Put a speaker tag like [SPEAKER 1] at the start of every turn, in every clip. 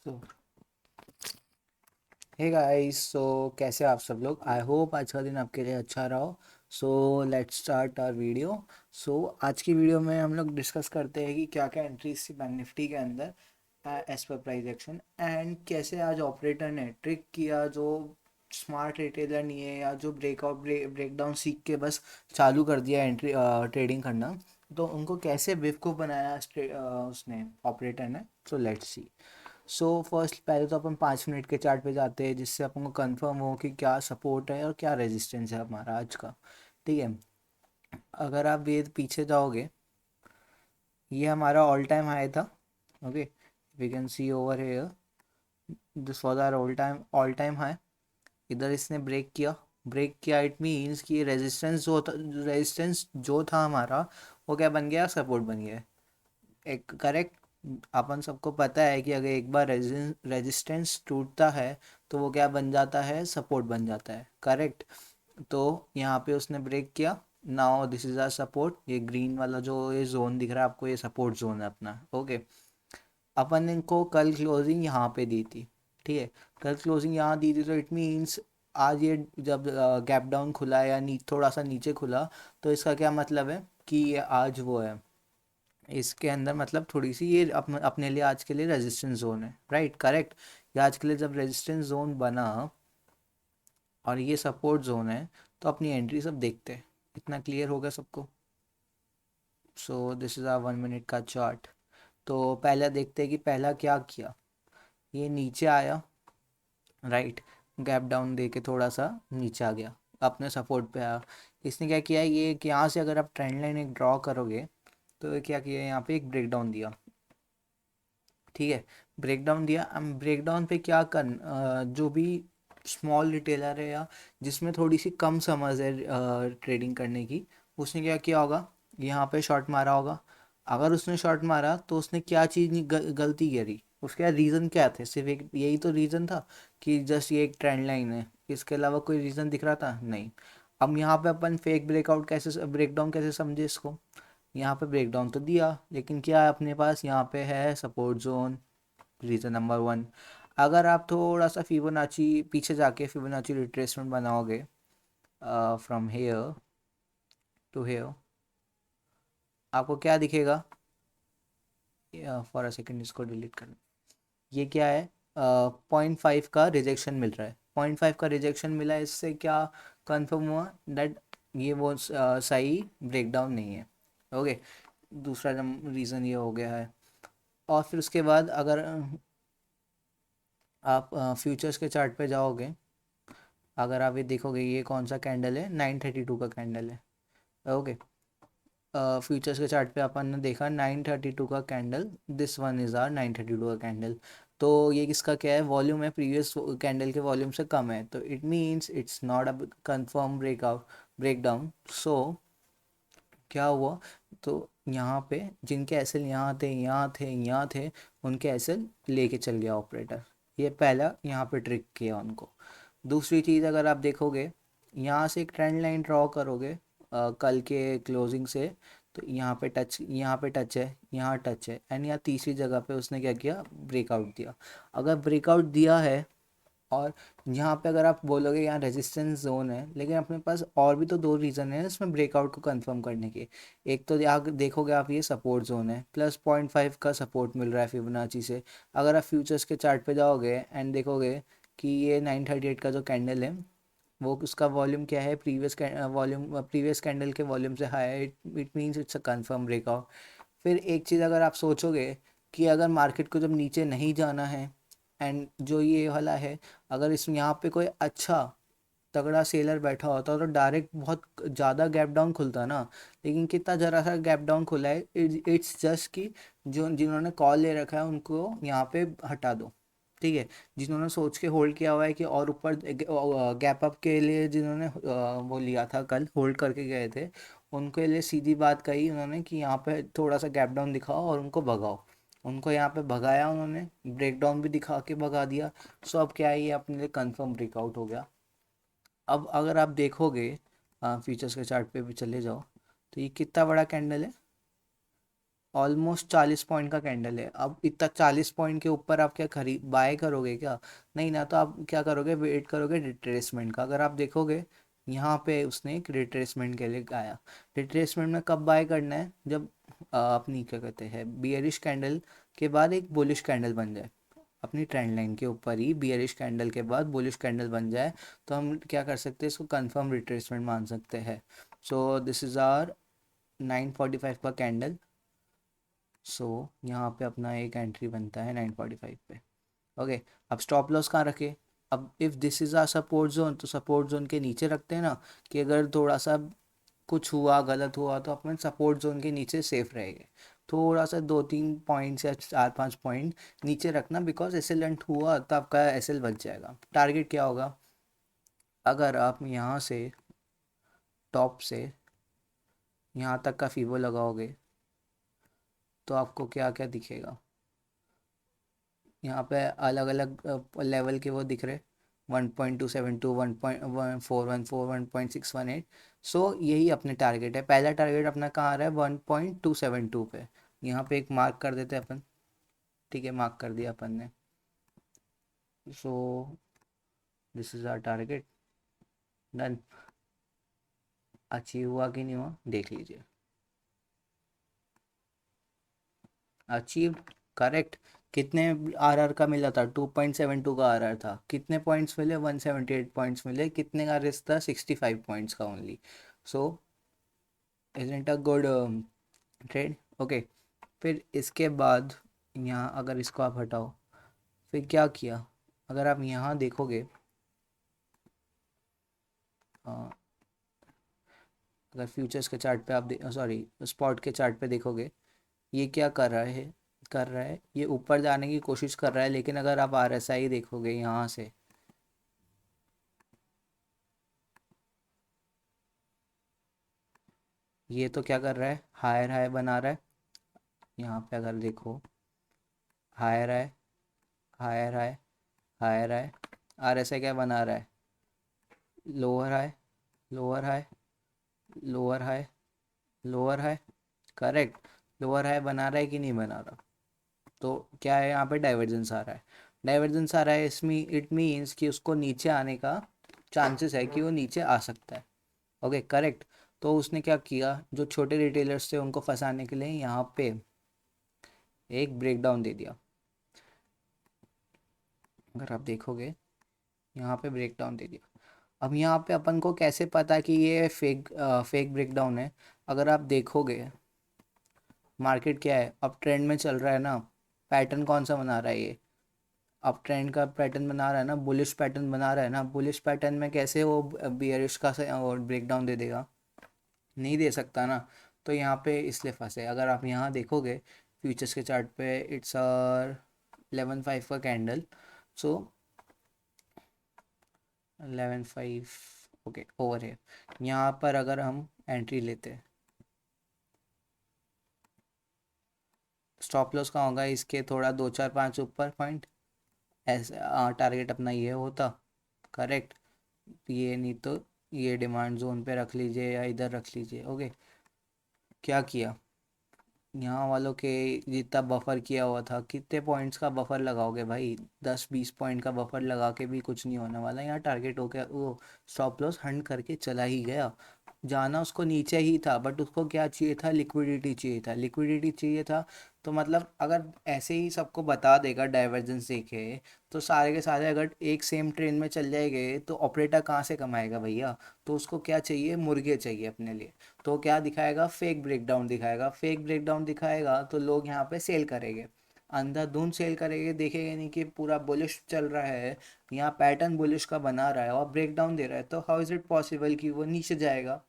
[SPEAKER 1] सो hey guys, सो कैसे हो आप सब लोग। आई होप आज का दिन आपके लिए अच्छा रहा हो। So let's start our video. सो आज की वीडियो में हम लोग डिस्कस करते हैं कि क्या क्या एंट्रीज थी बैंक निफ्टी के अंदर as per price action, and कैसे आज ऑपरेटर ने ट्रिक किया जो स्मार्ट रिटेलर नहीं है या जो ब्रेकडाउन सीख के बस चालू कर दिया एंट्री ट्रेडिंग करना, तो उनको कैसे बेवकूफ़ बनाया उसने ऑपरेटर ने। So let's see. So first पहले तो अपन 5 मिनट के चार्ट पे जाते हैं जिससे अपन को कंफर्म हो कि क्या सपोर्ट है और क्या रेजिस्टेंस है हमारा आज का। ठीक है, अगर आप ये पीछे जाओगे, ये हमारा ऑल टाइम हाई था। Okay, we can see over here this was our all time high. इधर इसने ब्रेक किया इट मीन्स कि रेजिस्टेंस जो था हमारा, वो क्या बन गया, सपोर्ट बन गया। एक करेक्ट। अपन सबको पता है कि अगर एक बार रेजिस्टेंस टूटता है तो वो क्या बन जाता है, सपोर्ट बन जाता है। करेक्ट। तो यहाँ पे उसने ब्रेक किया। Now this is our support. ये ग्रीन वाला जो ये जोन दिख रहा है आपको, ये सपोर्ट जोन है अपना। ओके, अपन इनको कल क्लोजिंग यहाँ पे दी थी। ठीक है, कल क्लोजिंग यहाँ दी थी तो इट मीन्स आज ये जब गैप डाउन खुला या थोड़ा सा नीचे खुला, तो इसका क्या मतलब है कि ये आज वो है, इसके अंदर मतलब थोड़ी सी ये अपने लिए आज के लिए रेजिस्टेंस जोन है। Right, correct. ये आज के लिए जब रेजिस्टेंस जोन बना और ये सपोर्ट जोन है, तो अपनी एंट्री सब देखते हैं। इतना क्लियर हो गया सबको। So this is our 1 minute का चार्ट। तो पहले देखते हैं कि पहला क्या किया। ये नीचे आया, राइट, गैप डाउन दे के थोड़ा सा नीचे आ गया, अपने सपोर्ट पे आया। इसने क्या किया, ये कि यहाँ से अगर आप ट्रेंड लाइन एक ड्रॉ करोगे, तो ये क्या किया, यहाँ पे एक ब्रेक डाउन दिया। ठीक है, ब्रेक डाउन दिया। हम ब्रेक डाउन पे क्या जो भी स्मॉल रिटेलर है या जिसमें थोड़ी सी कम समझ है ट्रेडिंग करने की, उसने क्या किया होगा, यहाँ पे शॉर्ट मारा होगा। अगर उसने शॉर्ट मारा तो उसने क्या चीज़ गलती करी, उसके रीज़न क्या थे, सिर्फ एक यही तो रीज़न था कि जस्ट ये एक ट्रेंड लाइन है, इसके अलावा कोई रीज़न दिख रहा था नहीं। अब यहाँ पे अपन फेक ब्रेकआउट कैसे, ब्रेकडाउन कैसे समझे इसको। यहाँ पे ब्रेकडाउन तो दिया, लेकिन क्या है अपने पास, यहाँ पे है support zone. Reason number one. अगर आप थोड़ा सा फिबोनाची पीछे जाके फिबोनाची रिट्रेसमेंट बनाओगे फ्रॉम हेयर टू हेयर, आपको क्या दिखेगा। फॉर अ सेकेंड इसको डिलीट कर। ये क्या है, 0.5 का रिजेक्शन मिल रहा है। 0.5 का रिजेक्शन मिला है, इससे क्या कंफर्म हुआ दैट ये वो सही ब्रेकडाउन नहीं है। ओके, दूसरा रीज़न ये हो गया है। और फिर उसके बाद अगर आप फ्यूचर्स के चार्ट पे जाओगे, अगर आप ये देखोगे, ये कौन सा कैंडल है, 932 का कैंडल है। ओके, फ्यूचर्स के चार्ट पे अपन ने देखा 932 का candle, this one is our 932 का कैंडल। तो ये किसका क्या है, वॉल्यूम है, प्रीवियस कैंडल के वॉल्यूम से कम है, तो it means it's not a confirm breakout, breakdown. So क्या हुआ, तो यहाँ पे जिनके एसएल यहाँ थे, यहाँ थे, यहाँ थे, उनके एसएल लेके चल गया ऑपरेटर। ये पहला यहाँ पे ट्रिक किया उनको। दूसरी चीज़, अगर आप देखोगे, यहाँ से एक ट्रेंड लाइन ड्रॉ करोगे कल के क्लोजिंग से, तो यहाँ पे टच है, यहाँ टच है, एंड यहाँ तीसरी जगह पे उसने क्या किया, ब्रेकआउट दिया। अगर ब्रेकआउट दिया है, और यहाँ पे अगर आप बोलोगे यहाँ रेजिस्टेंस जोन है, लेकिन अपने पास और भी तो दो रीज़न है इसमें ब्रेकआउट को कंफर्म करने के। एक तो यहाँ देखोगे आप, ये सपोर्ट जोन है, प्लस 0.5 का सपोर्ट मिल रहा है फिबोनाची से। अगर आप फ्यूचर्स के चार्ट पे जाओगे एंड देखोगे कि ये 938 का जो कैंडल है, वो उसका वॉल्यूम क्या है, प्रीवियस कैंडल के वॉल्यूम से हाई है, it means it's a confirm breakout. फिर एक चीज़ अगर आप सोचोगे कि अगर मार्केट को जब नीचे नहीं जाना है, एंड जो ये वाला है, अगर इस यहाँ पे कोई अच्छा तगड़ा सेलर बैठा होता तो डायरेक्ट बहुत ज़्यादा गैप डाउन खुलता ना। लेकिन कितना जरा सा गैप डाउन खुला है, इट्स जस्ट कि जो जिन्होंने कॉल ले रखा है उनको यहाँ पे हटा दो। ठीक है, जिन्होंने सोच के होल्ड किया हुआ है कि और ऊपर गैप अप के लिए जिन्होंने वो लिया था, कल होल्ड करके गए थे, उनके लिए सीधी बात कही उन्होंने कि यहाँ पे थोड़ा सा गैप डाउन दिखाओ और उनको भगाओ। उनको यहाँ पे भगाया उन्होंने, ब्रेक डाउन भी दिखा के भगा दिया। सो अब क्या है, ये अपने लिए कंफर्म ब्रेकआउट हो गया। अब अगर आप देखोगे, फीचर्स के चार्ट पे भी चले जाओ, तो ये कितना बड़ा कैंडल है, ऑलमोस्ट 40 पॉइंट का कैंडल है। अब इतना 40 पॉइंट के ऊपर आप क्या खरीद बाय करोगे क्या? नहीं ना, तो आप क्या करोगे, वेट करोगे रिट्रेसमेंट का। अगर आप देखोगे यहाँ पे उसने एक रिट्रेसमेंट के लिए आया। रिट्रेसमेंट में कब बाय करना है? जब अपनी क्या कहते हैं बियरिश कैंडल के बाद एक बुलिश कैंडल बन जाए, अपनी ट्रेंड लाइन के ऊपर ही बियरिश कैंडल के बाद बुलिश कैंडल बन जाए, तो हम क्या कर सकते हैं, इसको कंफर्म रिट्रेसमेंट मान सकते हैं। सो दिस इज़ आर 9:45 का कैंडल। सो यहाँ पे अपना एक एंट्री बनता है 9:45 पे। ओके, अब स्टॉप लॉस कहाँ रखे? अब if this is a support zone, तो सपोर्ट जोन के नीचे रखते हैं ना, कि अगर थोड़ा सा कुछ हुआ, गलत हुआ, तो अपन सपोर्ट जोन के नीचे सेफ रहेंगे। थोड़ा सा 2-3 पॉइंट्स या 4-5 पॉइंट नीचे रखना, बिकॉज एसएल हुआ तो आपका एसएल बच जाएगा। टारगेट क्या होगा? अगर आप यहाँ से टॉप से यहाँ तक का फीवो लगाओगे, तो आपको क्या क्या दिखेगा? यहाँ पे अलग अलग लेवल के वो दिख रहे, 1.272, 1.414, 1.618। सो यही अपने टारगेट है। पहला टारगेट अपना कहाँ आ रहा है? 1.272 पे। यहाँ पे एक मार्क कर देते हैं अपन। ठीक है, मार्क कर दिया अपन ने। So this is our target. Done. Achieve हुआ कि नहीं हुआ देख लीजिए। Achieve, correct. कितने आरआर का मिला था? 2.72 का आरआर था। कितने पॉइंट्स मिले? 178 पॉइंट्स मिले। कितने का रिस्क था? 65 पॉइंट्स का only. So isn't a good trade? Okay. फिर इसके बाद यहाँ अगर इसको आप हटाओ, फिर क्या किया? अगर आप यहाँ देखोगे, अ, अगर फ्यूचर्स के चार्ट पे आप सॉरी स्पॉट के चार्ट पे देखोगे, ये क्या कर रहा है ये ऊपर जाने की कोशिश कर रहा है, लेकिन अगर आप आरएसआई देखोगे यहाँ से, ये तो क्या कर रहा है, हायर हाई बना रहा है। यहाँ पे अगर देखो, higher high, higher high, higher high. RSI क्या बना रहा है? Lower high, lower high, lower high, lower high. Correct. Lower high बना रहा है कि नहीं बना रहा? तो क्या है, यहाँ पे डाइवर्जेंस आ रहा है। डाइवर्जेंस आ रहा है, इसमें इट मीन्स कि उसको नीचे आने का चांसेस है, कि वो नीचे आ सकता है। Okay, correct. तो उसने क्या किया, जो छोटे रिटेलर्स थे उनको फंसाने के लिए यहाँ पे एक ब्रेकडाउन दे दिया। अगर आप देखोगे, यहाँ पे ब्रेकडाउन दे दिया। अब यहाँ पे अपन को कैसे पता कि ये फेक ब्रेकडाउन है? अगर आप देखोगे मार्केट क्या है, अब ट्रेंड में चल रहा है ना, पैटर्न कौन सा बना रहा है ये? अब ट्रेंड का पैटर्न बना रहा है ना, बुलिश पैटर्न बना रहा है ना। बुलिश पैटर्न में कैसे वो बियरिश का और ब्रेकडाउन दे देगा? नहीं दे सकता ना। तो यहाँ पे इसलिए फंसे। अगर आप यहाँ देखोगे फ्यूचर्स के चार्ट पे, इट्स 11.5 का candle. So 11.5, okay, over here. यहाँ पर अगर हम एंट्री लेते हैं, स्टॉप लॉस कहाँ होगा इसके? थोड़ा 2-4-5 ऊपर पॉइंट, ऐसे टारगेट अपना ये होता। करेक्ट। ये नहीं तो ये डिमांड जोन पे रख लीजिए या इधर रख लीजिए। ओके, क्या किया? यहाँ वालों के जितना बफर किया हुआ था, कितने पॉइंट्स का बफर लगाओगे भाई? 10-20 पॉइंट का बफर लगा के भी कुछ नहीं होने वाला। यहाँ टारगेट हो गया, वो स्टॉप लॉस हंट करके चला ही गया। जाना उसको नीचे ही था, बट उसको क्या चाहिए था? लिक्विडिटी चाहिए था, लिक्विडिटी चाहिए था। तो मतलब अगर ऐसे ही सबको बता देगा डाइवर्जेंस देखे, तो सारे के सारे अगर एक सेम ट्रेन में चल जाएंगे, तो ऑपरेटर कहाँ से कमाएगा भैया? तो उसको क्या चाहिए? मुर्गे चाहिए अपने लिए। तो क्या दिखाएगा? फेक ब्रेकडाउन दिखाएगा। फेक ब्रेकडाउन दिखाएगा तो लोग यहाँ पे सेल करेंगे, अंधाधुंध सेल करेंगे, देखेंगे नहीं कि पूरा बुलिश चल रहा है, यहाँ पैटर्न बुलिश का बना रहा है और ब्रेकडाउन दे रहा है, तो हाउ इज़ इट पॉसिबल कि वो नीचे जाएगा?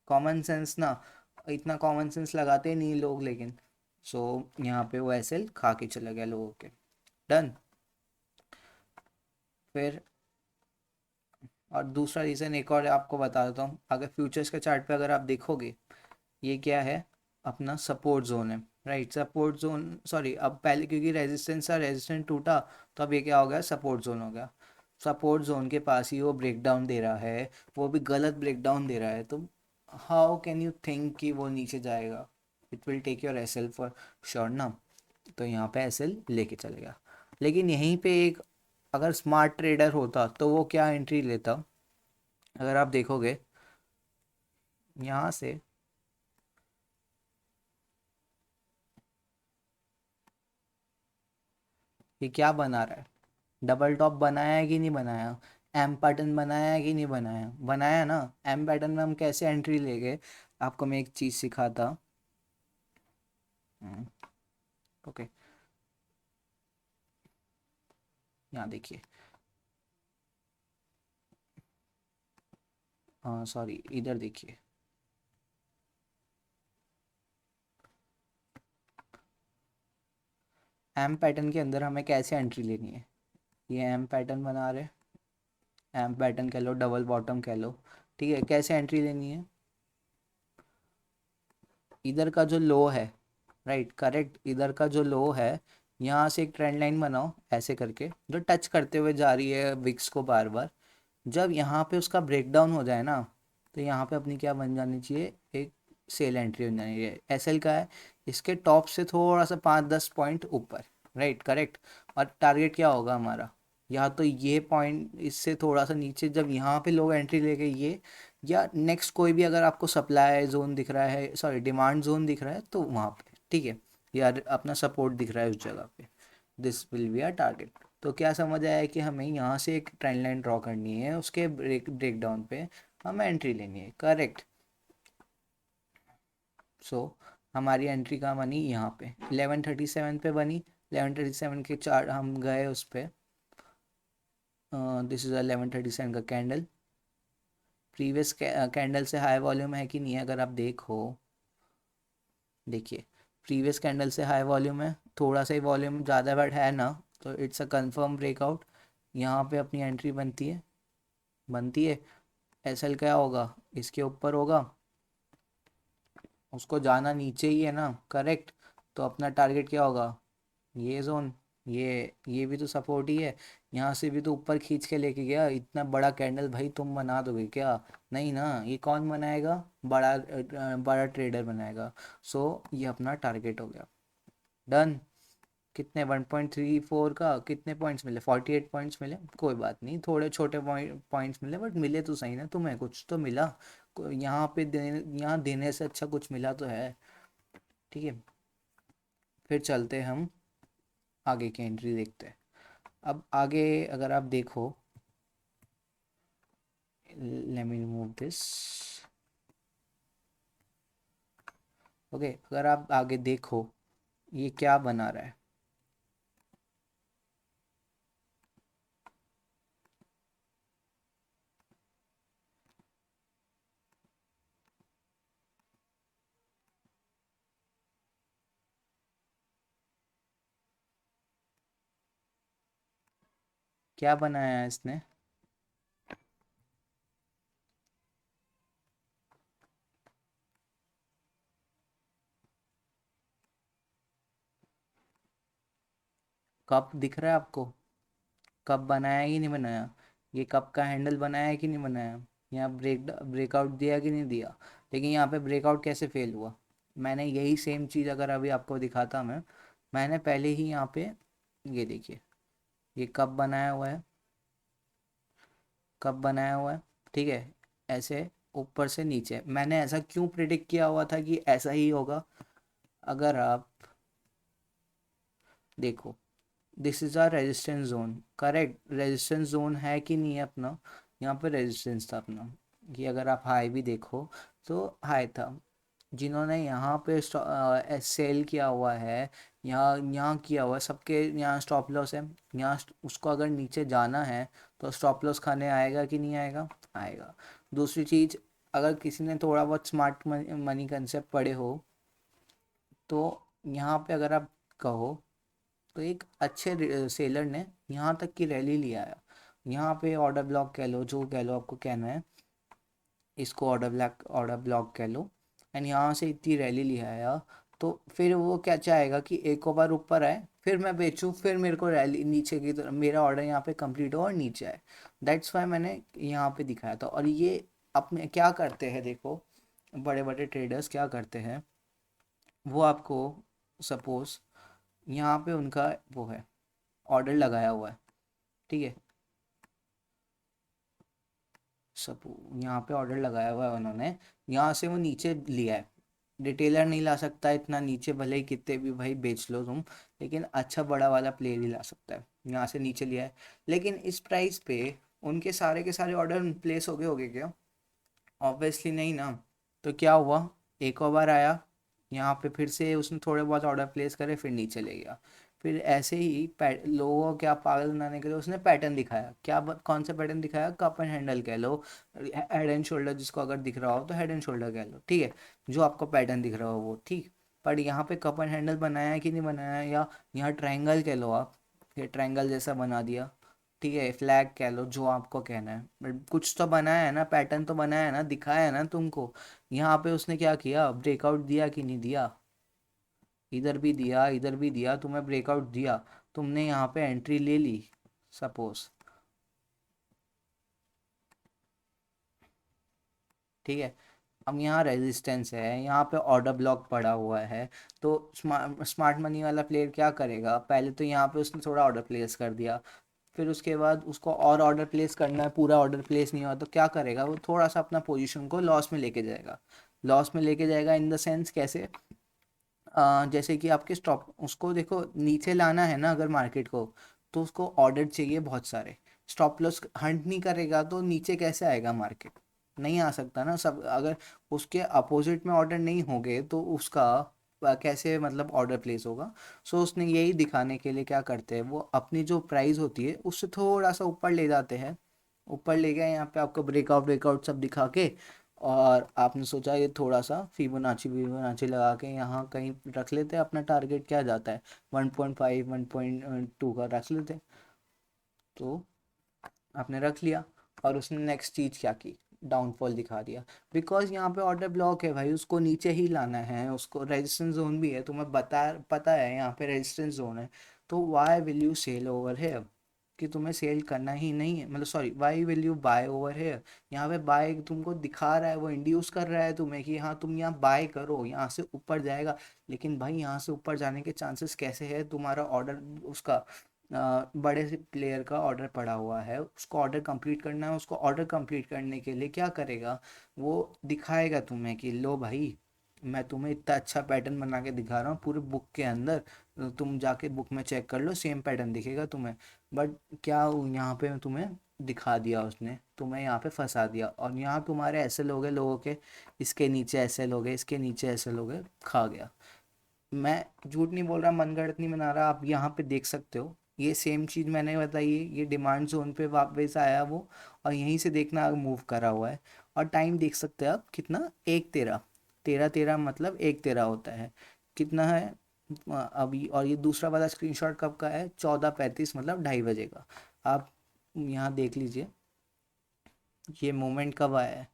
[SPEAKER 1] कॉमन सेंस ना। इतना कॉमन सेंस लगाते नहीं लोग, लेकिन सो यहाँ पे वो ऐसे खा के चला गया लोगों के। डन। फिर और दूसरा रीज़न एक और आपको बता देता हूँ। अगर फ्यूचर्स के चार्ट पे अगर आप देखोगे, ये क्या है? अपना सपोर्ट जोन है। राइट, सपोर्ट जोन, सॉरी, अब पहले क्योंकि रेजिस्टेंस था, रेजिस्टेंस टूटा, तो अब ये क्या हो गया? सपोर्ट जोन हो गया। सपोर्ट जोन के पास ही वो ब्रेकडाउन दे रहा है, वो भी गलत ब्रेकडाउन दे रहा है। तो हाउ कैन यू थिंक कि वो नीचे जाएगा? It will take your S L for sure ना। तो यहाँ पे एस एल लेके चलेगा। लेकिन यहीं पे एक अगर स्मार्ट ट्रेडर होता तो वो क्या एंट्री लेता, अगर आप देखोगे यहाँ से, ये क्या बना रहा है, डबल टॉप बनाया है कि नहीं बनाया, एम पैटर्न बनाया है कि नहीं बनाया, बनाया ना। एम पैटर्न में हम कैसे एंट्री ले गए, आपको मैं एक चीज़ सिखाता। ओके, यहाँ देखिए, हाँ सॉरी, इधर देखिए, एम पैटर्न के अंदर हमें कैसे एंट्री लेनी है। ये एम पैटर्न बना रहे, एम पैटर्न कह लो, डबल बॉटम कह लो, ठीक है। कैसे एंट्री लेनी है, इधर का जो लो है, राइट करेक्ट, इधर का जो लो है, यहाँ से एक ट्रेंड लाइन बनाओ ऐसे करके, जो टच करते हुए जा रही है विक्स को बार बार। जब यहाँ पे उसका ब्रेकडाउन हो जाए ना, तो यहाँ पे अपनी क्या बन जानी चाहिए, एक सेल एंट्री बन जानी चाहिए। एस एल का है, इसके टॉप से थोड़ा सा 5-10 पॉइंट ऊपर, राइट करेक्ट। और टारगेट क्या होगा हमारा, या तो ये पॉइंट इससे थोड़ा सा नीचे, जब यहाँ पे लोग एंट्री लेके ये, या नेक्स्ट कोई भी अगर आपको सप्लाई जोन दिख रहा है, सॉरी डिमांड जोन दिख रहा है, तो वहाँ पे ठीक है, या अपना सपोर्ट दिख रहा है उस जगह पे, this will be a target. तो क्या समझ आया कि हमें यहाँ से एक ट्रेंड लाइन ड्रॉ करनी है, उसके ब्रेक डाउन पे हमें एंट्री लेनी है, करेक्ट। सो हमारी एंट्री कहाँ बनी, यहाँ पे 1137 पे बनी। 1137 के चार्ट हम गए उस पे, दिस इज 1137 का कैंडल, प्रीवियस कैंडल से हाई वॉल्यूम है कि नहीं है, अगर आप देखो, देखिए प्रीवियस कैंडल से हाई वॉल्यूम है, थोड़ा सा ही वॉल्यूम ज़्यादा बट है ना, तो इट्स अ कंफर्म ब्रेकआउट। यहाँ पे अपनी एंट्री बनती है, बनती है। एस एल क्या होगा, इसके ऊपर होगा, उसको जाना नीचे ही है ना, करेक्ट। तो अपना टारगेट क्या होगा, ये जोन, ये भी तो सपोर्ट ही है। यहाँ से भी तो ऊपर खींच के लेके गया, इतना बड़ा कैंडल भाई तुम बना दोगे क्या, नहीं ना, ये कौन बनाएगा, बड़ा ट्रेडर बनाएगा। सो ये अपना टारगेट हो गया, डन। कितने 1.34 का कितने पॉइंट्स मिले, 48 पॉइंट्स मिले, कोई बात नहीं, थोड़े छोटे पॉइंट्स मिले, बट मिले तो सही ना, तुम्हें कुछ तो मिला। यहाँ पे यहाँ देने से अच्छा कुछ मिला तो है, ठीक है। फिर चलते हम आगे की एंट्री देखते हैं। अब आगे अगर आप देखो, let me remove this, okay. अगर आप आगे देखो, ये क्या बना रहा है, क्या बनाया है इसने, कप दिख रहा है आपको, कप बनाया है कि नहीं बनाया, ये कप का हैंडल बनाया है कि नहीं बनाया, यहाँ ब्रेकआउट दिया कि नहीं दिया। लेकिन यहाँ पे ब्रेकआउट कैसे फेल हुआ, मैंने यही सेम चीज़ अगर अभी आपको दिखाता मैंने पहले ही यहाँ पे, ये देखिए, ये कप बनाया हुआ है, कप बनाया हुआ है, ठीक है, ऐसे ऊपर से नीचे। मैंने ऐसा क्यों प्रिडिक्ट किया हुआ था कि ऐसा ही होगा, अगर आप देखो, this is our resistance zone, correct, resistance zone है कि नहीं है अपना, यहाँ पे रेजिस्टेंस था अपना, कि अगर आप हाई भी देखो तो हाई था। जिन्होंने यहाँ पे सेल किया हुआ है, यहाँ यहाँ किया हुआ है, सबके यहाँ स्टॉप लॉस है, यहाँ उसको अगर नीचे जाना है तो स्टॉप लॉस खाने आएगा कि नहीं आएगा, आएगा। दूसरी चीज़, अगर किसी ने थोड़ा बहुत स्मार्ट मनी कंसेप्ट पढ़े हो, तो यहाँ पे अगर आप कहो, तो एक अच्छे सेलर ने यहाँ तक की रैली लिया है, यहाँ पे ऑर्डर ब्लॉक कह लो, जो कह लो आपको कहना है, इसको ऑर्डर ब्लॉक कह लो, एंड यहाँ से इतनी रैली लिया है, तो फिर वो क्या चाहेगा कि एक और बार ऊपर आए, फिर मैं बेचूं, फिर मेरे को रैली नीचे की तरफ, मेरा ऑर्डर यहाँ पे कंप्लीट हो और नीचे आए। दैट्स वाई मैंने यहाँ पे दिखाया था। और ये अपने क्या करते हैं देखो, बड़े बड़े ट्रेडर्स क्या करते हैं, वो आपको सपोज यहाँ पे उनका वो है, ऑर्डर लगाया हुआ है, ठीक है। सपो यहाँ पे ऑर्डर लगाया हुआ है उन्होंने, यहाँ से वो नीचे लिया है। रिटेलर नहीं ला सकता इतना नीचे, भले ही कितने भी भाई बेच लो तुम, लेकिन अच्छा बड़ा वाला प्लेयर ही ला सकता है। यहाँ से नीचे लिया है, लेकिन इस प्राइस पे उनके सारे के सारे ऑर्डर प्लेस हो गए होंगे क्या? ऑब्वियसली नहीं ना। तो क्या हुआ, एक और बार आया, यहाँ पे फिर से उसने थोड़े बहुत ऑर्डर प्लेस करे, फिर नीचे ले गया। फिर ऐसे ही लोगों को क्या पागल बनाने के लिए उसने पैटर्न दिखाया, क्या कौन सा पैटर्न दिखाया, कप एंड हैंडल कह लो, हेड एंड शोल्डर, जिसको अगर दिख रहा हो तो हेड एंड शोल्डर कह लो, ठीक है। जो आपको पैटर्न दिख रहा हो वो ठीक। पर यहाँ पे कप एंड हैंडल बनाया है कि नहीं बनाया है, या यहाँ ट्रायंगल कह लो आप, ये ट्रायंगल जैसा बना दिया, ठीक है, फ्लैग कह लो, जो आपको कहना है, बट कुछ तो बनाया है ना, पैटर्न तो बनाया है ना, दिखाया है ना तुमको। यहाँ पे उसने क्या किया, ब्रेकआउट दिया कि नहीं दिया? इधर भी दिया, इधर भी दिया, तुम्हें ब्रेकआउट दिया, तुमने यहाँ पे एंट्री ले ली सपोज, ठीक है। अब यहाँ रेजिस्टेंस है, यहाँ पे ऑर्डर ब्लॉक पड़ा हुआ है। तो स्मार्ट मनी वाला प्लेयर क्या करेगा, पहले तो यहाँ पे उसने थोड़ा ऑर्डर प्लेस कर दिया, फिर उसके बाद उसको और ऑर्डर प्लेस करना है, पूरा ऑर्डर प्लेस नहीं हुआ तो क्या करेगा, वो थोड़ा सा अपना पोजीशन को लॉस में लेके जाएगा। लॉस में लेके जाएगा इन द सेंस कैसे, जैसे कि आपके स्टॉप, उसको देखो नीचे लाना है ना अगर मार्केट को, तो उसको ऑर्डर चाहिए बहुत सारे। स्टॉप लॉस हंट नहीं करेगा तो नीचे कैसे आएगा मार्केट? नहीं आ सकता ना। सब अगर उसके अपोजिट में ऑर्डर नहीं होंगे तो उसका कैसे मतलब ऑर्डर प्लेस होगा। सो उसने यही दिखाने के लिए क्या करते हैं, वो अपनी जो प्राइस होती है उससे थोड़ा सा ऊपर ले जाते हैं। ऊपर ले गए यहाँ पे आपको ब्रेकआउट ब्रेकआउट सब दिखा के, और आपने सोचा ये थोड़ा सा फिबोनाची फिबोनाची लगा के यहाँ कहीं रख लेते हैं, अपना टारगेट क्या जाता है 1.5 1.2 का रख लेते हैं। तो आपने रख लिया, और उसने नेक्स्ट चीज़ क्या की, डाउनफॉल दिखा दिया। बिकॉज यहाँ पे ऑर्डर ब्लॉक है भाई, उसको नीचे ही लाना है, उसको रेजिस्टेंस जोन भी है, तुम्हें बता पता है यहाँ पे रेजिस्टेंस जोन है। तो why will you sell over here, कि तुम्हें सेल करना ही नहीं है, मतलब sorry, why will you buy over here. यहाँ पे बाय तुमको दिखा रहा है, वो इंड्यूस कर रहा है तुम्हें कि हाँ तुम यहाँ बाय करो, यहाँ से ऊपर जाएगा। लेकिन भाई यहाँ से ऊपर जाने के चांसेस कैसे है, तुम्हारा ऑर्डर उसका बड़े से प्लेयर का ऑर्डर पड़ा हुआ है, उसको ऑर्डर कंप्लीट करना है। उसको ऑर्डर कंप्लीट करने के लिए क्या करेगा, वो दिखाएगा तुम्हें कि लो भाई, मैं तुम्हें इतना अच्छा पैटर्न बना के दिखा रहा हूँ पूरे बुक के अंदर, तुम जाके बुक में चेक कर लो, सेम पैटर्न दिखेगा तुम्हें। बट क्या यहाँ पे तुम्हें दिखा दिया उसने, तुम्हें यहाँ पे फंसा दिया, और यहाँ तुम्हारे ऐसे लोग हैं लोगों के, इसके नीचे ऐसे लोग हैं, इसके नीचे ऐसे लोग हैं, खा गया। मैं झूठ नहीं बोल रहा, मनगढ़ंत नहीं बना रहा, आप यहाँ पे देख सकते हो। ये सेम चीज़ मैंने बताई है, ये डिमांड जोन पे वापस आया वो, और यहीं से देखना मूव करा हुआ है। और टाइम देख सकते हैं आप कितना, 1:13, 13:13 मतलब 1:13 होता है, कितना है अभी। और ये दूसरा वाला स्क्रीनशॉट कब का है, 14:35 मतलब 2:30 बजे का। आप यहाँ देख लीजिए, ये मोमेंट कब आया है,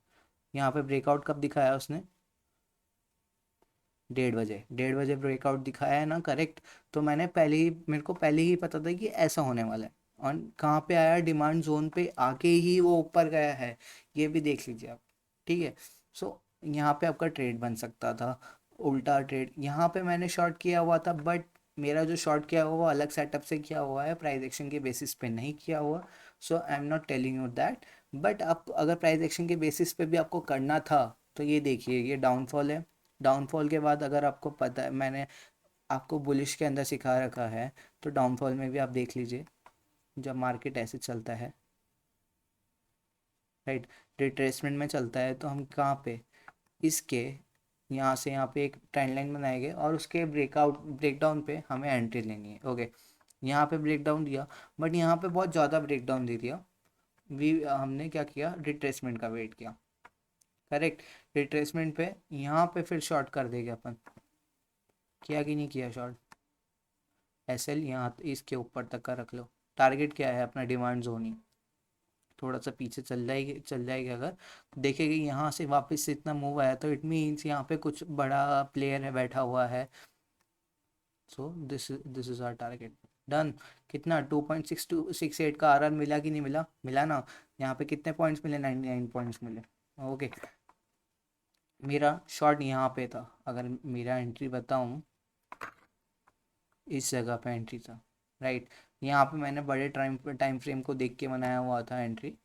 [SPEAKER 1] यहाँ पे ब्रेकआउट कब दिखाया उसने, 1:30 बजे, 1:30 बजे ब्रेकआउट दिखाया है ना, करेक्ट। तो मैंने पहले ही, मेरे को पहले ही पता था कि ऐसा होने वाला है। और कहाँ पे आया, डिमांड जोन पे आके ही वो ऊपर गया है, ये भी देख लीजिए आप, ठीक है। सो यहाँ पे आपका ट्रेड बन सकता था, उल्टा ट्रेड यहाँ पे मैंने शॉर्ट किया हुआ था, बट मेरा जो शॉर्ट किया हुआ वो अलग सेटअप से किया हुआ है, प्राइस एक्शन के बेसिस पे नहीं किया हुआ। So I am not telling you that. But आप अगर प्राइस एक्शन के बेसिस पे भी आपको करना था, तो ये देखिए, ये डाउनफॉल है। डाउनफॉल के बाद अगर आपको पता है, मैंने आपको बुलिश के अंदर सिखा रखा है, तो डाउनफॉल में भी आप देख लीजिए, जब मार्केट ऐसे चलता है, राइट, रिट्रेसमेंट में चलता है, तो हम कहाँ पे, इसके यहाँ से यहाँ पे एक ट्रेंड लाइन बनाएंगे, और उसके ब्रेकआउट ब्रेकडाउन पे हमें एंट्री लेनी है, ओके। यहाँ पे ब्रेकडाउन दिया, बट यहाँ पे बहुत ज़्यादा ब्रेकडाउन दे दिया, भी हमने क्या किया, रिट्रेसमेंट का वेट किया, करेक्ट। रिट्रेसमेंट पे यहाँ पे फिर शॉर्ट कर देंगे अपन, किया कि नहीं किया शॉर्ट, एस एल यहाँ इसके ऊपर तक का रख लो। टारगेट क्या है अपना, डिमांड जोन ही, थोड़ा सा पीछे चल जाएगी अगर, देखेंगे यहाँ से वापस से इतना मूव आया, तो इट मीन्स यहाँ पे कुछ बड़ा प्लेयर है बैठा हुआ है। So this is our target, done. कितना, 2.6268 का आर मिला कि नहीं मिला, मिला ना। यहाँ पे कितने पॉइंट्स मिले, 99 पॉइंट्स मिले, ओके। मेरा शॉर्ट यहाँ पे था, अगर मेरा एंट्री बताऊँ, इस जगह पे एंट्री था, राइट। यहाँ पे मैंने बड़े टाइम टाइम फ्रेम को देख के बनाया हुआ था entry.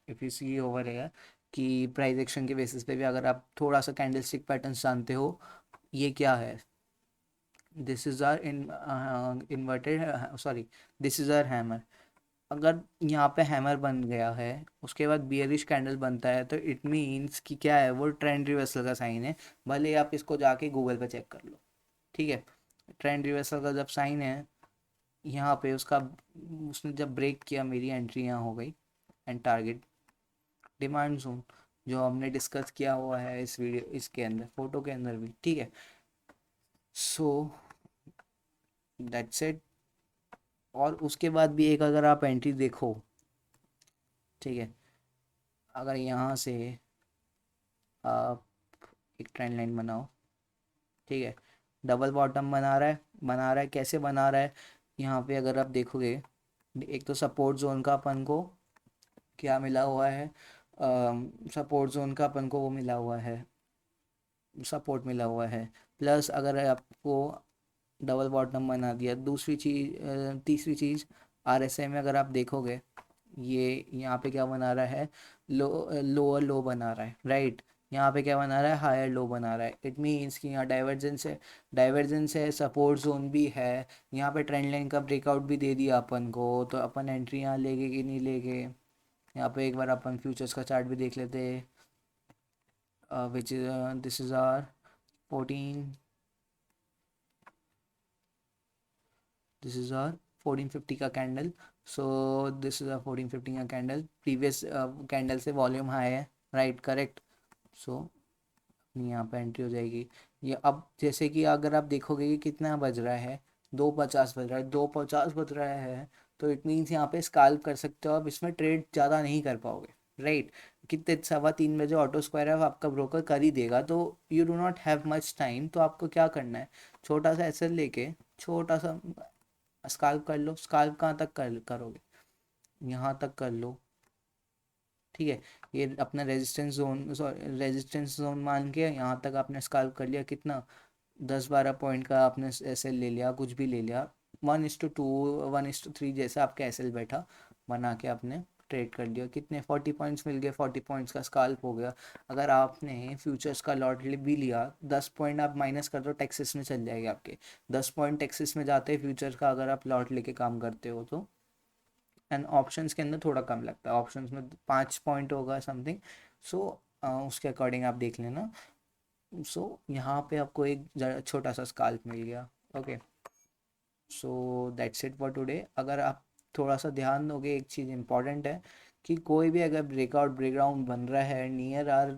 [SPEAKER 1] If you see over here कि प्राइस एक्शन के बेसिस पे भी अगर आप थोड़ा सा कैंडलस्टिक पैटर्न जानते हो, ये क्या है, this is our in inverted, sorry, this is our hammer. अगर यहाँ पे हैमर बन गया है, उसके बाद बियरिश कैंडल बनता है, तो इट मीन्स कि क्या है, वो ट्रेंड रिवर्सल का साइन है। भले ही आप इसको जाके गूगल पे चेक कर लो, ठीक है। ट्रेंड रिवर्सल का जब साइन है यहाँ पे उसका, उसने जब ब्रेक किया, मेरी एंट्री यहाँ हो गई। एंड टारगेट डिमांड जोन, जो हमने डिस्कस किया हुआ है इस वीडियो, इसके अंदर फोटो के अंदर भी, ठीक है। So that's it. और उसके बाद भी एक अगर आप एंट्री देखो, ठीक है, अगर यहाँ से आप एक ट्रेंड लाइन बनाओ, ठीक है, डबल बॉटम बना रहा है, बना रहा है, कैसे बना रहा है, यहाँ पे अगर आप देखोगे, एक तो सपोर्ट जोन का अपन को क्या मिला हुआ है, सपोर्ट जोन का अपन को वो मिला हुआ है, सपोर्ट मिला हुआ है। प्लस अगर आपको डबल बॉटम बना दिया, दूसरी चीज़, तीसरी चीज़, आरएसआई में अगर आप देखोगे, ये यहाँ पे क्या बना रहा है, लोअर लो बना रहा है, राइट। यहाँ पे क्या बना रहा है, हायर लो बना रहा है। इट मीन्स कि यहाँ डाइवर्जेंस है, डाइवर्जेंस है, सपोर्ट जोन भी है। यहाँ पे ट्रेंड लाइन का ब्रेकआउट भी दे दिया अपन को, तो अपन एंट्री यहाँ लेंगे कि नहीं लेंगे। यहाँ पे एक बार अपन फ्यूचर्स का चार्ट भी देख लेते हैं, which is this is our 14, this is our 1450 का candle. So this is our 1450 का कैंडल, प्रीवियस कैंडल से वॉल्यूम हाई है, राइट, करेक्ट। सो यहाँ पे एंट्री हो जाएगी। ये अब जैसे कि अगर आप देखोगे कि कितना बज रहा है, 2:50 बज रहा है, 2:50 बज रहा है, तो इट मीन्स यहाँ पे स्काल्प कर सकते हो, अब इसमें ट्रेड ज़्यादा नहीं कर पाओगे, राइट। कितने 3:15 बजे ऑटो स्क्वायर है आपका ब्रोकर कर ही देगा, तो you do not have much time. तो आपको क्या करना है, छोटा सा एसएल लेके छोटा सा स्काल्प कर लो। स्काल्प कहाँ तक करोगे, यहाँ तक कर लो, ठीक है। ये अपना resistance zone, sorry resistance zone मान के यहाँ तक आपने स्काल्प कर लिया, कितना, 10-12 पॉइंट का आपने एसएल ले लिया, कुछ भी ले लिया, 1:2, 1:3 जैसा आपका एसएल बैठा, बना के आपने ट्रेड कर लिया, कितने 40 पॉइंट्स मिल गए, 40 पॉइंट्स का स्काल्प हो गया। अगर आपने फ्यूचर्स का लॉट भी लिया, 10 पॉइंट आप माइनस कर दो, टैक्सेस में चल जाएंगे आपके, 10 पॉइंट टैक्सेस में जाते हैं फ्यूचर का, अगर आप लॉट लेके काम करते हो तो। एंड ऑप्शंस के अंदर थोड़ा कम लगता है, ऑप्शंस में 5 पॉइंट होगा समथिंग। सो उसके अकॉर्डिंग आप देख लेना। सो यहाँ पे आपको एक छोटा सा स्काल्प मिल गया, okay. So that's it for today. अगर आप थोड़ा सा ध्यान दोगे, एक चीज़ इंपॉर्टेंट है कि कोई भी अगर ब्रेकआउट ब्रेकडाउन बन रहा है नियर आर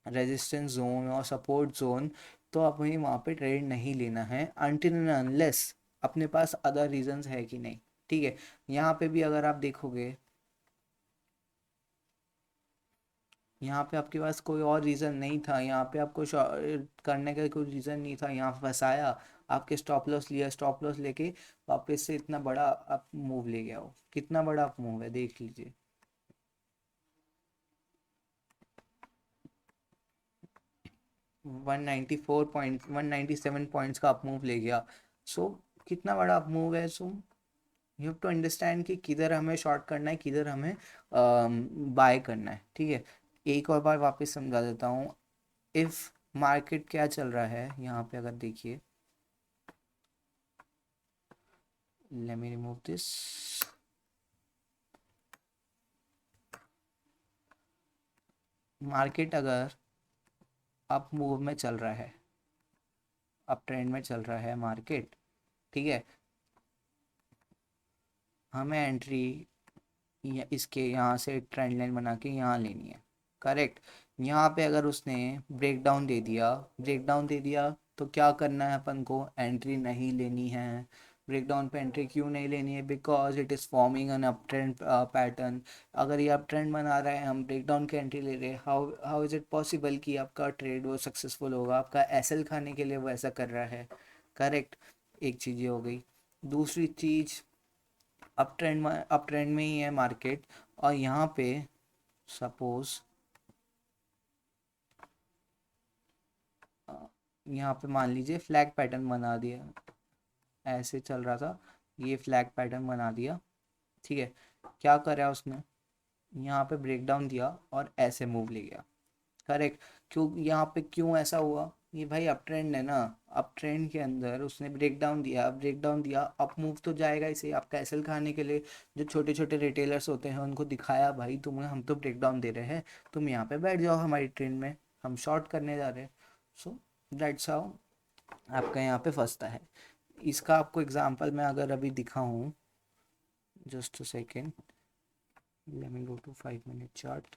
[SPEAKER 1] रेजिस्टेंस जोन और सपोर्ट जोन, तो आप वहीं वहाँ पे ट्रेड नहीं लेना है अनटिल एंड अनलेस अपने पास अदर रीजंस है कि नहीं, ठीक है। यहाँ पे भी अगर आप देखोगे, यहाँ पे आपके पास कोई और रीज़न नहीं था, यहाँ पे आपको करने का कोई रीज़न नहीं था, यहाँ फंसाया, आपके स्टॉप लॉस लिया, स्टॉप लॉस लेके वापस से इतना बड़ा आप मूव ले गया हो, कितना बड़ा आप मूव है देख लीजिए, 194 पॉइंट, 197 पॉइंट्स का अप मूव ले गया। सो कितना बड़ा अप मूव है। So you have to understand कि किधर हमें शॉर्ट करना है, किधर हमें बाय करना है, ठीक है। एक और बार वापस समझा देता हूँ। इफ़ मार्केट क्या चल रहा है यहाँ पे, अगर देखिए, let me remove this। Market अगर अप मूव में चल रहा है, अप ट्रेंड में चल रहा है मार्केट, ठीक है, हमें एंट्री इसके यहाँ से ट्रेंड लाइन बना के यहाँ लेनी है, करेक्ट। यहाँ पे अगर उसने ब्रेकडाउन दे दिया, ब्रेकडाउन दे दिया, तो क्या करना है अपन को, एंट्री नहीं लेनी है। ब्रेकडाउन पे एंट्री क्यों नहीं लेनी है, because it is forming an up trend pattern. अगर ये अप ट्रेंड बना रहा है, हम ब्रेकडाउन की एंट्री ले रहे हैं, how how is it possible कि आपका ट्रेड वो सक्सेसफुल होगा, आपका एसएल खाने के लिए वो ऐसा कर रहा है, करेक्ट। एक चीज़ ये हो गई। दूसरी चीज़, अप ट्रेंड में ही है मार्केट, और यहाँ पे सपोज यहाँ पे मान लीजिए फ्लैग पैटर्न बना दिया, ऐसे चल रहा था, ये फ्लैग पैटर्न बना दिया, ठीक है। क्या करा उसने, यहाँ पे ब्रेक डाउन दिया और ऐसे मूव ले गया, करेक्ट। क्यों यहाँ पे क्यों ऐसा हुआ, ये भाई अप ट्रेंड है ना, अप ट्रेंड के अंदर उसने ब्रेक डाउन दिया, ब्रेक डाउन दिया, अप मूव तो जाएगा इसे आपका एसएल खाने के लिए। जो छोटे छोटे रिटेलर्स होते हैं उनको दिखाया, भाई तुम्हें हम तो ब्रेक डाउन दे रहे हैं, तुम यहाँ पे बैठ जाओ हमारी ट्रेंड में, हम शॉर्ट करने जा रहे हैं। सो दैट्स हाउ आपका यहाँ पे फंसता है। इसका आपको एग्जांपल मैं अगर अभी दिखाऊं, just a second, let me go to 5 minute chart.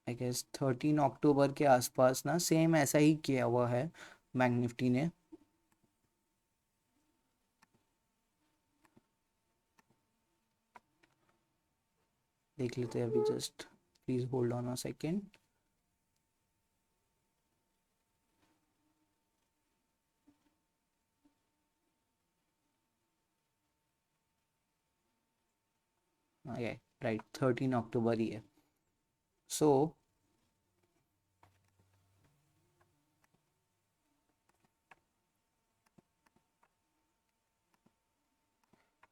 [SPEAKER 1] I guess 13 अक्टूबर के आसपास ना सेम ऐसा ही किया हुआ है बैंक निफ्टी ने। देख लेते हैं अभी, just please hold on a second. ये राइट 13 अक्टूबर ही है। सो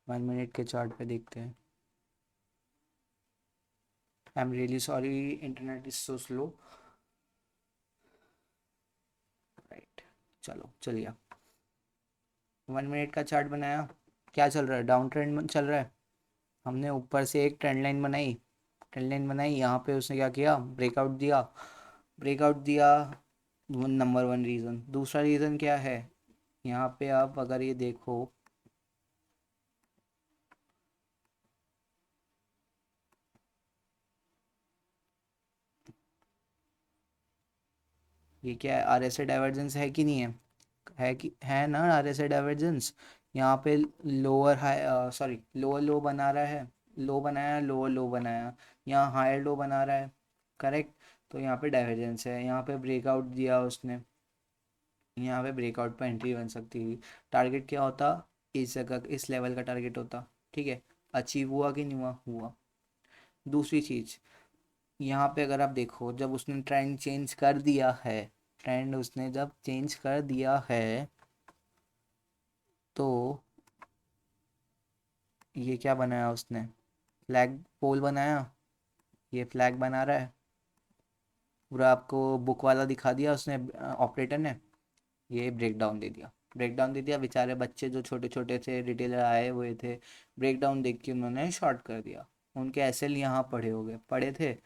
[SPEAKER 1] 1 मिनट के चार्ट पे देखते हैं। I am really sorry, internet is so slow. Right, चलो चलिए, 1 मिनट का चार्ट बनाया। क्या चल रहा है, डाउन ट्रेंड चल रहा है। हमने ऊपर से एक ट्रेंड लाइन बनाई, ट्रेंड लाइन बनाई, यहाँ पे उसने क्या किया, ब्रेकआउट दिया, ब्रेकआउट दिया। Number one reason. दूसरा रीज़न क्या है, यहाँ पे आप अगर ये देखो, ये क्या है, आरएसए डाइवर्जेंस है कि नहीं है, है कि है ना आरएसए डाइवर्जेंस। यहाँ पे लोअर हाई, सॉरी लोअर लो बना रहा है, लो बनाया, लोअर लो बनाया, यहाँ हायर लो बना रहा है, करेक्ट। तो यहाँ पे डाइवर्जेंस है, यहाँ पे ब्रेकआउट दिया उसने, यहाँ पे ब्रेकआउट पे एंट्री बन सकती थी। टारगेट क्या होता, इस जगह इस लेवल का टारगेट होता, ठीक है। अचीव हुआ कि नहीं हुआ, हुआ। दूसरी चीज़, यहाँ पे अगर आप देखो, जब उसने ट्रेंड चेंज कर दिया है, ट्रेंड उसने जब चेंज कर दिया है, तो ये क्या बनाया उसने, फ्लैग पोल बनाया, ये फ्लैग बना रहा है, पूरा आपको बुक वाला दिखा दिया उसने, ऑपरेटर ने। ये ब्रेक डाउन दे दिया, ब्रेक डाउन दे दिया, बेचारे बच्चे जो छोटे छोटे थे रिटेलर आए हुए थे, ब्रेक डाउन देख के उन्होंने शॉर्ट कर दिया, उनके एसएल यहाँ पड़े हो गए, पड़े थे।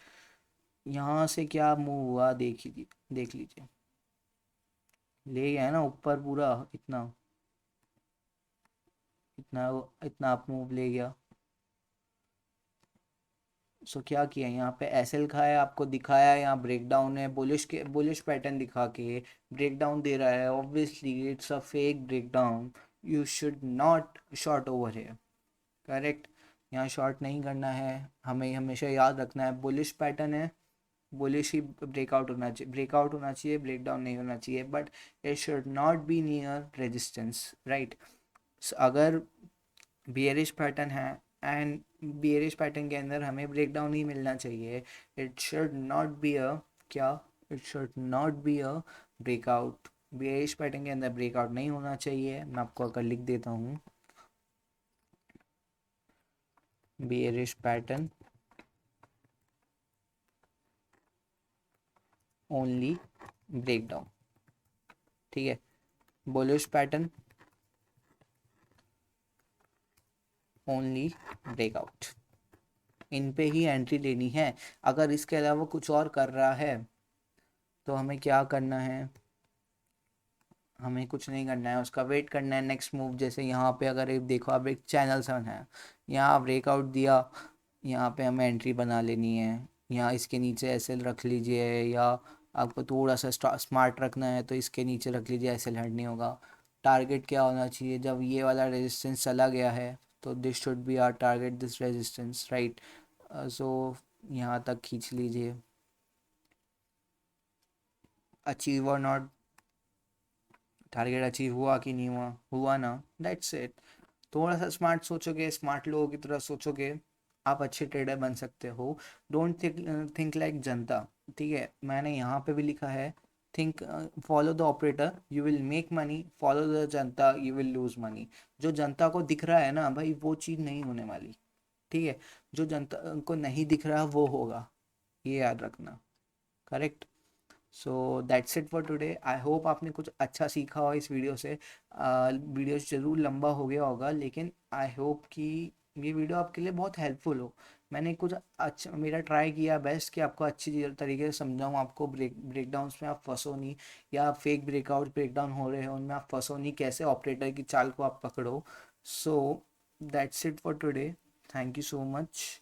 [SPEAKER 1] यहाँ से क्या मूव हुआ देखिए, देख लीजिए, ले गया है ना ऊपर पूरा, इतना इतना इतना अप मूव ले गया। सो क्या किया, यहाँ पे एसएल खाया, आपको दिखाया, यहाँ ब्रेक डाउन है, बुलिश के बुलिश पैटर्न दिखा के ब्रेक डाउन दे रहा है, obviously it's a fake break down, you should not short over here, correct. यहाँ शॉर्ट नहीं करना है, हमें हमेशा याद रखना है बुलिश पैटर्न है, बुलिश ही ब्रेकआउट होना चाहिए, ब्रेकआउट होना चाहिए, ब्रेक डाउन नहीं होना चाहिए, but it should not be near resistance, right. अगर बियरिश पैटर्न है, एंड बियरिश पैटर्न के अंदर हमें ब्रेक डाउन ही मिलना चाहिए, it should not be a, क्या, it should not be a breakout. Bearish pattern के अंदर ब्रेकआउट नहीं होना चाहिए, मैं आपको अगर लिख देता हूँ, bearish pattern only break down, ठीक है। बुलिश पैटर्न ओनली ब्रेकआउट, इन पे ही एंट्री लेनी है। अगर इसके अलावा कुछ और कर रहा है तो हमें क्या करना है, हमें कुछ नहीं करना है, उसका वेट करना है नेक्स्ट मूव। जैसे यहाँ पे अगर एक देखो, आप एक चैनल 7 है, यहाँ ब्रेकआउट दिया, यहाँ पे हमें एंट्री बना लेनी है, यहाँ इसके नीचे एसएल रख लीजिए, या आपको थोड़ा सा स्मार्ट रखना है तो इसके नीचे रख लीजिए, एसएल हट नहीं होगा। टारगेट क्या होना चाहिए, जब ये वाला रेजिस्टेंस चला गया है तो this should be our target, this resistance, right. So यहाँ तक खींच लीजिए, अचीव और नॉट, टारगेट अचीव हुआ कि नहीं हुआ, हुआ ना, दैट्स इट। थोड़ा सा स्मार्ट सोचोगे, स्मार्ट लोगों की तरह सोचोगे, आप अच्छे ट्रेडर बन सकते हो। डोंट थिंक लाइक जनता। ठीक है, मैंने यहाँ पे भी लिखा है, think follow the operator you will make money, follow the Janata you will lose money. जो जनता को दिख रहा है ना भाई, वो चीज़ नहीं होने वाली। ठीक है, जो जनता को नहीं दिख रहा वो होगा, ये याद रखना। Correct. So that's it for today. I hope आपने कुछ अच्छा सीखा हो इस वीडियो से। वीडियो ज़रूर लंबा हो गया होगा, लेकिन आई होप कि ये वीडियो आपके लिए बहुत हेल्पफुल हो। मैंने कुछ अच्छा, मेरा ट्राई किया बेस्ट कि आपको अच्छी तरीके से समझाऊँ, आपको ब्रेकडाउंस में आप फंसो नहीं, या फेक ब्रेकआउट ब्रेकडाउन हो रहे हैं उनमें आप फंसो नहीं, कैसे ऑपरेटर की चाल को आप पकड़ो। So that's it for today. Thank you so much.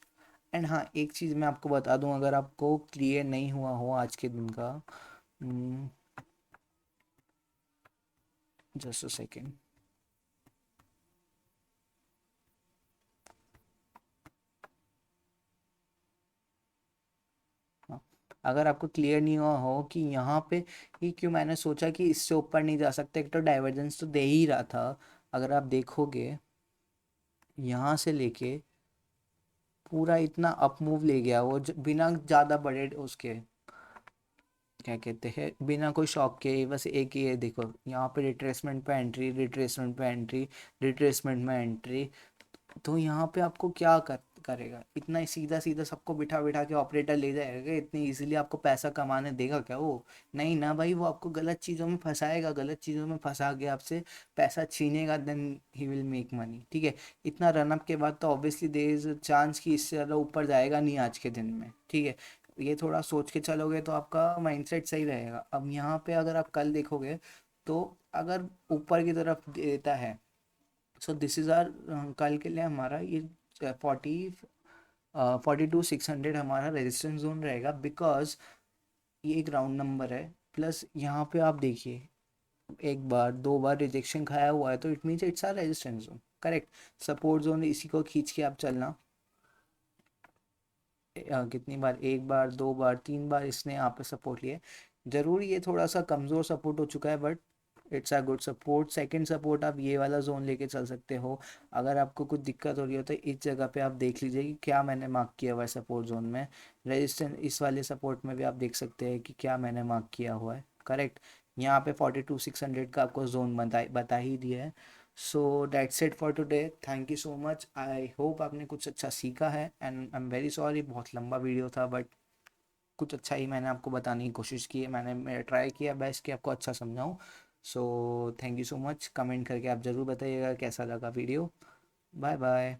[SPEAKER 1] And हाँ, एक चीज़ मैं आपको बता दूं, अगर आपको क्लियर नहीं हुआ हो आज के दिन का, जस्ट अ सेकेंड। हाँ, अगर आपको क्लियर नहीं हुआ हो कि यहाँ पे ही क्यों मैंने सोचा कि इससे ऊपर नहीं जा सकते, एक तो डाइवर्जेंस तो दे ही रहा था। अगर आप देखोगे, यहाँ से लेके पूरा इतना अप मूव ले गया वो, बिना ज़्यादा बड़े उसके, क्या कहते हैं, बिना कोई शॉक के, बस एक ही है देखो, यहाँ पे रिट्रेसमेंट पे एंट्री, रिट्रेसमेंट पे एंट्री, रिट्रेसमेंट में एंट्री। तो यहाँ पे आपको क्या करेगा, इतना ही सीधा सीधा सबको बिठा बिठा के ऑपरेटर ले जाएगा क्या? इतनी इजीली आपको पैसा कमाने देगा क्या वो? नहीं ना भाई, वो आपको गलत चीज़ों में फंसाएगा, गलत चीज़ों में फंसा के आपसे पैसा छीनेगा, then he will make money. ठीक है, इतना रनअप के बाद तो ऑब्वियसली देयर इज चांस कि इससे ज़्यादा ऊपर जाएगा नहीं आज के दिन में। ठीक है, ये थोड़ा सोच के चलोगे तो आपका माइंडसेट सही रहेगा। अब यहाँ पे अगर आप कल देखोगे, तो अगर ऊपर की तरफ देता है, सो दिस इज़ आर, कल के लिए हमारा ये 42,600 हमारा रेजिस्टेंस जोन रहेगा, बिकॉज ये एक राउंड नंबर है। प्लस यहाँ पे आप देखिए, एक बार दो बार रिजेक्शन खाया हुआ है, तो it means it's our resistance zone. Correct. Support zone, इसी को खींच के आप चलना। कितनी बार, एक बार, दो बार, तीन बार इसने यहाँ पे सपोर्ट लिया है। जरूर ये थोड़ा सा कमज़ोर सपोर्ट हो चुका है, but it's a good support. Second support आप ये वाला जोन लेके चल सकते हो। अगर आपको कुछ दिक्कत हो रही हो तो इस जगह पे आप देख लीजिए कि क्या मैंने मार्क किया हुआ है सपोर्ट जोन में। रेजिस्टेंस इस वाले सपोर्ट में भी आप देख सकते हैं कि क्या मैंने मार्क किया हुआ है। करेक्ट। यहाँ पे 42,600 का आपको जोन बता ही दिया है। So that's it for today. Thank you so much. I hope आपने कुछ अच्छा सीखा है, and I am very sorry, बहुत लंबा वीडियो था, बट कुछ अच्छा ही मैंने आपको बताने की कोशिश की है। मैंने ट्राई किया बेस्ट कि आपको अच्छा समझाऊँ। So thank you so much. Comment करके आप ज़रूर बताइएगा कैसा लगा वीडियो। Bye bye.